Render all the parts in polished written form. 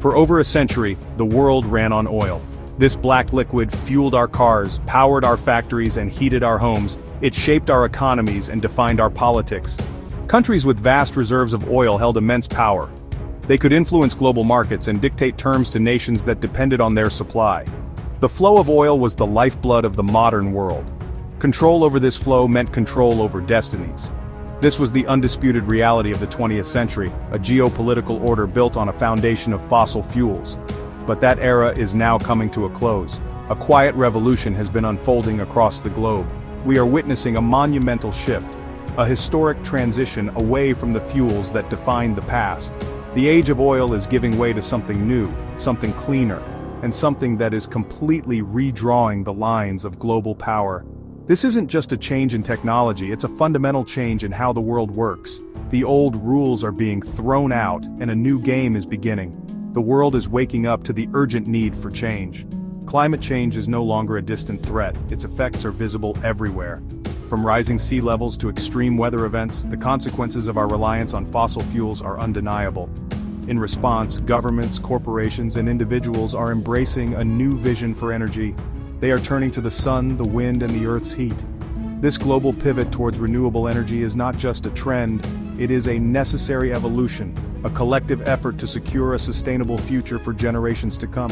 For over a century, the world ran on oil. This black liquid fueled our cars, powered our factories, and heated our homes. It shaped our economies and defined our politics. Countries with vast reserves of oil held immense power. They could influence global markets and dictate terms to nations that depended on their supply. The flow of oil was the lifeblood of the modern world. Control over this flow meant control over destinies. This was the undisputed reality of the 20th century, a geopolitical order built on a foundation of fossil fuels. But that era is now coming to a close. A quiet revolution has been unfolding across the globe. We are witnessing a monumental shift, a historic transition away from the fuels that defined the past. The age of oil is giving way to something new, something cleaner, and something that is completely redrawing the lines of global power. This isn't just a change in technology, it's a fundamental change in how the world works. The old rules are being thrown out, and a new game is beginning. The world is waking up to the urgent need for change. Climate change is no longer a distant threat, its effects are visible everywhere. From rising sea levels to extreme weather events, the consequences of our reliance on fossil fuels are undeniable. In response, governments, corporations, and individuals are embracing a new vision for energy. They are turning to the sun, the wind, and the earth's heat. This global pivot towards renewable energy is not just a trend, it is a necessary evolution, a collective effort to secure a sustainable future for generations to come.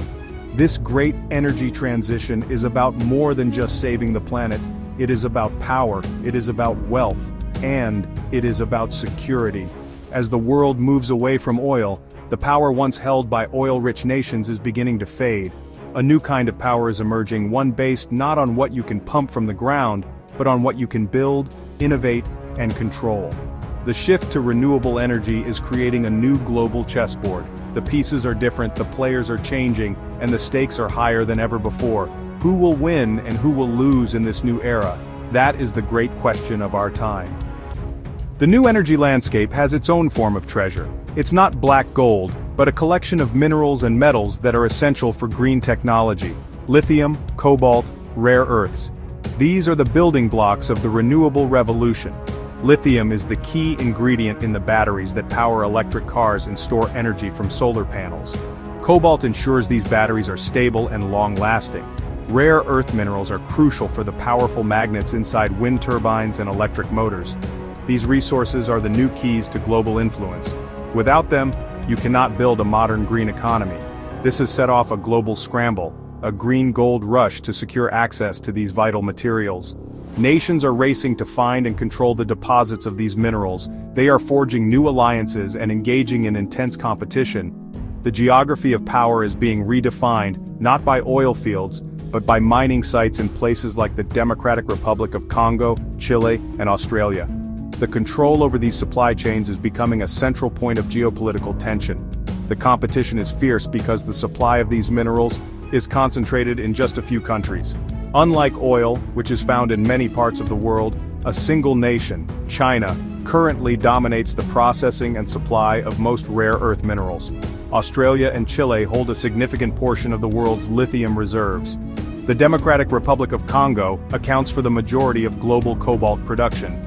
This great energy transition is about more than just saving the planet. It is about power, it is about wealth, and it is about security. As the world moves away from oil, the power once held by oil-rich nations is beginning to fade. A new kind of power is emerging, one based not on what you can pump from the ground, but on what you can build, innovate, and control. The shift to renewable energy is creating a new global chessboard. The pieces are different, the players are changing, and the stakes are higher than ever before. Who will win and who will lose in this new era? That is the great question of our time. The new energy landscape has its own form of treasure. It's not black gold, but a collection of minerals and metals that are essential for green technology. Lithium, cobalt, rare earths. These are the building blocks of the renewable revolution. Lithium is the key ingredient in the batteries that power electric cars and store energy from solar panels. Cobalt ensures these batteries are stable and long-lasting. Rare earth minerals are crucial for the powerful magnets inside wind turbines and electric motors. These resources are the new keys to global influence. Without them, you cannot build a modern green economy. This has set off a global scramble, a green gold rush to secure access to these vital materials. Nations are racing to find and control the deposits of these minerals. They are forging new alliances and engaging in intense competition. The geography of power is being redefined, not by oil fields, but by mining sites in places like the Democratic Republic of Congo, Chile, and Australia. The control over these supply chains is becoming a central point of geopolitical tension. The competition is fierce because the supply of these minerals is concentrated in just a few countries. Unlike oil, which is found in many parts of the world, a single nation, China, currently dominates the processing and supply of most rare earth minerals. Australia and Chile hold a significant portion of the world's lithium reserves. The Democratic Republic of Congo accounts for the majority of global cobalt production.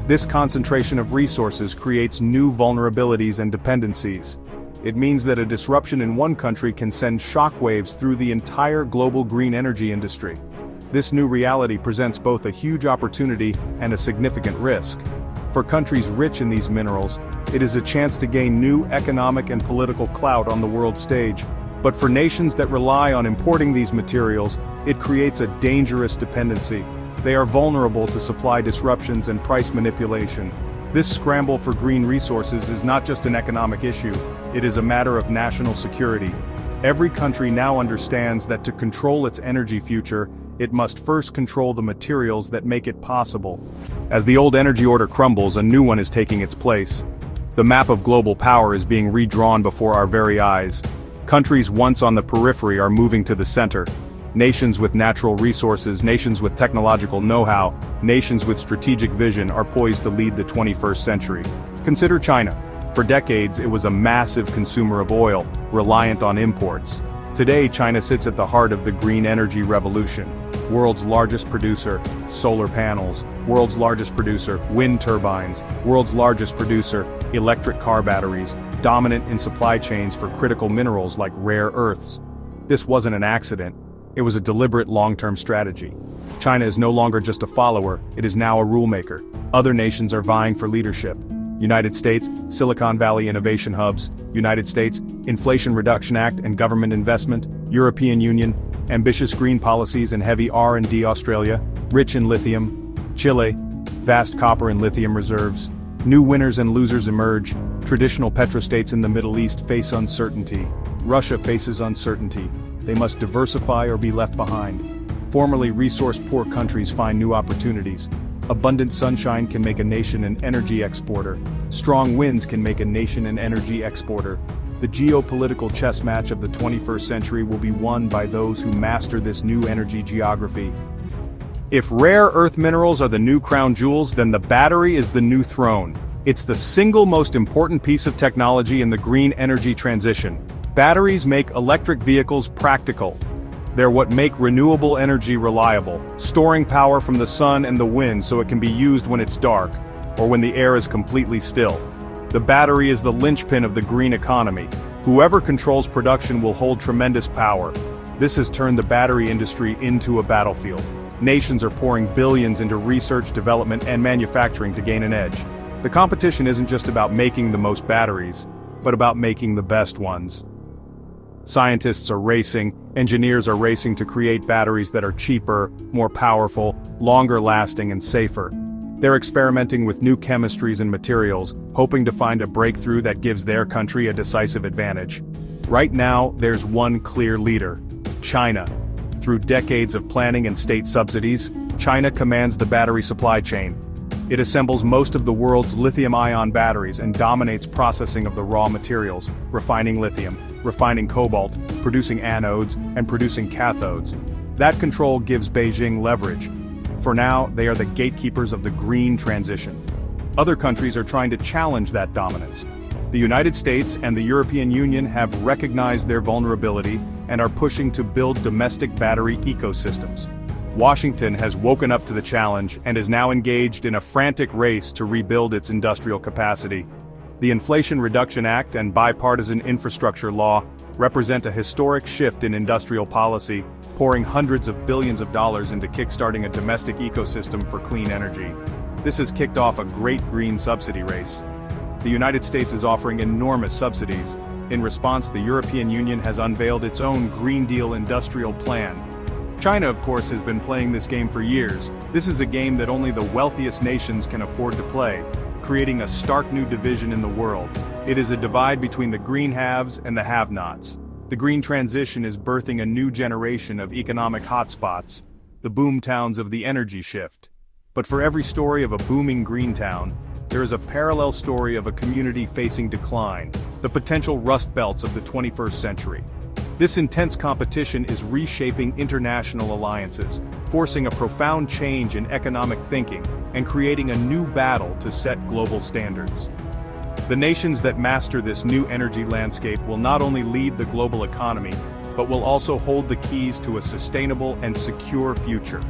This concentration of resources creates new vulnerabilities and dependencies. It means that a disruption in one country can send shockwaves through the entire global green energy industry. This new reality presents both a huge opportunity and a significant risk. For countries rich in these minerals, it is a chance to gain new economic and political clout on the world stage. But for nations that rely on importing these materials, it creates a dangerous dependency. They are vulnerable to supply disruptions and price manipulation. This scramble for green resources is not just an economic issue, it is a matter of national security. Every country now understands that to control its energy future, it must first control the materials that make it possible. As the old energy order crumbles, a new one is taking its place. The map of global power is being redrawn before our very eyes. Countries once on the periphery are moving to the center. Nations with natural resources, nations with technological know-how, nations with strategic vision are poised to lead the 21st century. Consider China. For decades, it was a massive consumer of oil, reliant on imports. Today, China sits at the heart of the green energy revolution. World's largest producer, solar panels. World's largest producer, wind turbines. World's largest producer, electric car batteries. dominant in supply chains for critical minerals like rare earths. This wasn't an accident. It was a deliberate long-term strategy. China is no longer just a follower, it is now a rulemaker. Other nations are vying for leadership. United States, Silicon Valley innovation hubs. United States, Inflation Reduction Act and government investment. European Union, ambitious green policies and heavy R&D. Australia, rich in lithium. Chile, vast copper and lithium reserves. New winners and losers emerge. Traditional petrostates in the Middle East face uncertainty. Russia faces uncertainty. They must diversify or be left behind. Formerly resource-poor countries find new opportunities. Abundant sunshine can make a nation an energy exporter. Strong winds can make a nation an energy exporter. The geopolitical chess match of the 21st century will be won by those who master this new energy geography. If rare earth minerals are the new crown jewels, then the battery is the new throne. It's the single most important piece of technology in the green energy transition. Batteries make electric vehicles practical. They're what make renewable energy reliable, storing power from the sun and the wind so it can be used when it's dark, or when the air is completely still. The battery is the linchpin of the green economy. Whoever controls production will hold tremendous power. This has turned the battery industry into a battlefield. Nations are pouring billions into research, development, and manufacturing to gain an edge. The competition isn't just about making the most batteries, but about making the best ones. Scientists are racing, engineers are racing to create batteries that are cheaper, more powerful, longer lasting, and safer. They're experimenting with new chemistries and materials, hoping to find a breakthrough that gives their country a decisive advantage. Right now, there's one clear leader: China. Through decades of planning and state subsidies, China commands the battery supply chain. It assembles most of the world's lithium-ion batteries and dominates processing of the raw materials, refining lithium, refining cobalt, producing anodes, and producing cathodes. That control gives Beijing leverage. For now, they are the gatekeepers of the green transition. Other countries are trying to challenge that dominance. The United States and the European Union have recognized their vulnerability and are pushing to build domestic battery ecosystems. Washington has woken up to the challenge and is now engaged in a frantic race to rebuild its industrial capacity. The Inflation Reduction Act and bipartisan infrastructure law represent a historic shift in industrial policy, pouring hundreds of billions of dollars into kickstarting a domestic ecosystem for clean energy. This has kicked off a great green subsidy race. The United States is offering enormous subsidies. In response, the European Union has unveiled its own Green Deal industrial plan. China, of course, has been playing this game for years. This is a game that only the wealthiest nations can afford to play, creating a stark new division in the world. It is a divide between the green haves and the have-nots. The green transition is birthing a new generation of economic hotspots, the boom towns of the energy shift. But for every story of a booming green town, there is a parallel story of a community facing decline, the potential rust belts of the 21st century. This intense competition is reshaping international alliances, forcing a profound change in economic thinking, and creating a new battle to set global standards. The nations that master this new energy landscape will not only lead the global economy, but will also hold the keys to a sustainable and secure future.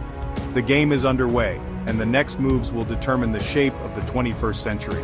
The game is underway, and the next moves will determine the shape of the 21st century.